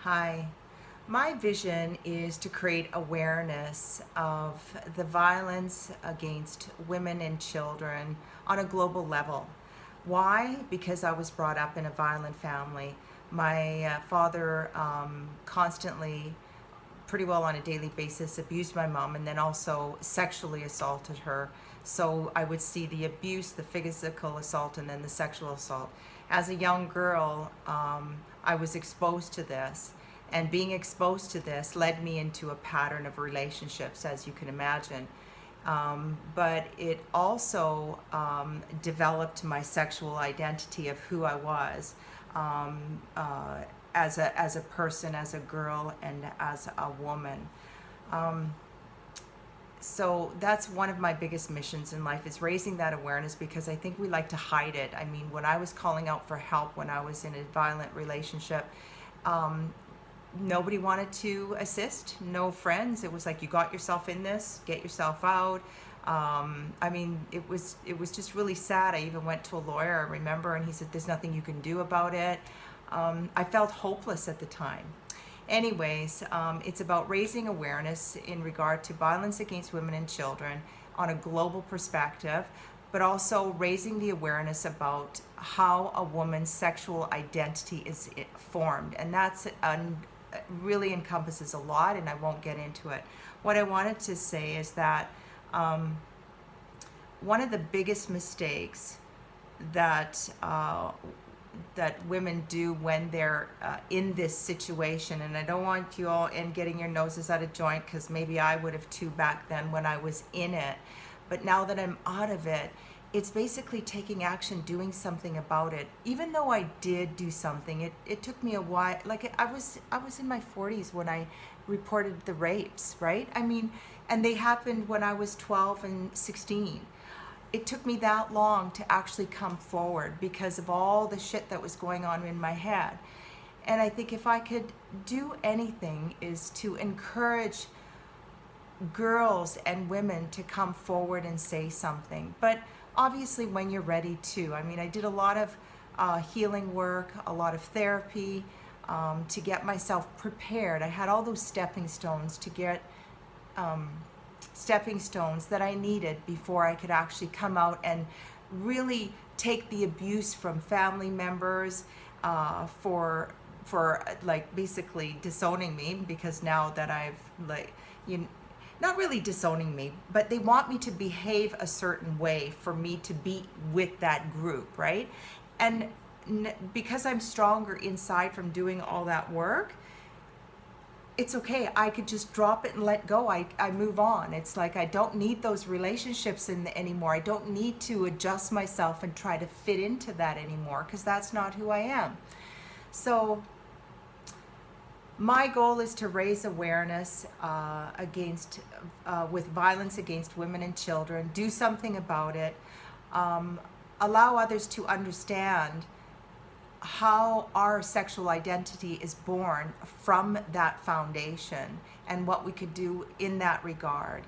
Hi. My vision is to create awareness of the violence against women and children on a global level. Why? Because I was brought up in a violent family. My father constantly, pretty well on a daily basis, abused my mom and then also sexually assaulted her. So I would see the abuse, the physical assault, and then the sexual assault. As a young girl, I was exposed to this. And being exposed to this led me into a pattern of relationships, as you can imagine. But it also developed my sexual identity of who I was um, uh, as a person, as a girl, and as a woman. Um, so that's one of my biggest missions in life, is raising that awareness, because I think we like to hide it. I mean, when I was calling out for help when I was in a violent relationship, um, nobody wanted to assist, no friends. It was like, you got yourself in this, get yourself out. I mean, it was just really sad. I even went to a lawyer, I remember, and he said, there's nothing you can do about it. I felt hopeless at the time. Anyways, it's about raising awareness in regard to violence against women and children on a global perspective, but also raising the awareness about how a woman's sexual identity is formed. And that's really encompasses a lot, and I won't get into it. What I wanted to say is that one of the biggest mistakes that that women do when they're in this situation, and I don't want you all in getting your noses out of joint, because maybe I would have too back then when I was in it, but now that I'm out of it, it's basically taking action, doing something about it. Even though I did do something, it took me a while. Like, I was in my 40s when I reported the rapes, right? I mean, and they happened when I was 12 and 16. It took me that long to actually come forward because of all the shit that was going on in my head. And I think if I could do anything, is to encourage girls and women to come forward and say something. But obviously when you're ready to. I mean, I did a lot of healing work, a lot of therapy, to get myself prepared. I had all those stepping stones to get stepping stones that I needed before I could actually come out and really take the abuse from family members for like basically disowning me, because now that I've like, not really disowning me, but they want me to behave a certain way for me to be with that group, right? And because I'm stronger inside from doing all that work, it's okay. I could just drop it and let go. I move on. It's like, I don't need those relationships anymore. I don't need to adjust myself and try to fit into that anymore, because that's not who I am. So my goal is to raise awareness with violence against women and children, do something about it, allow others to understand how our sexual identity is born from that foundation and what we could do in that regard.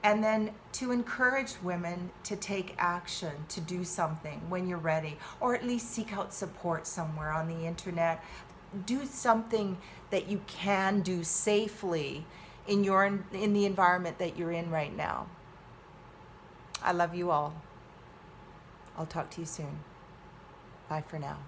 And then to encourage women to take action, to do something when you're ready, or at least seek out support somewhere on the internet. Do something that you can do safely in the environment that you're in right now. I love you all. I'll talk to you soon. Bye for now.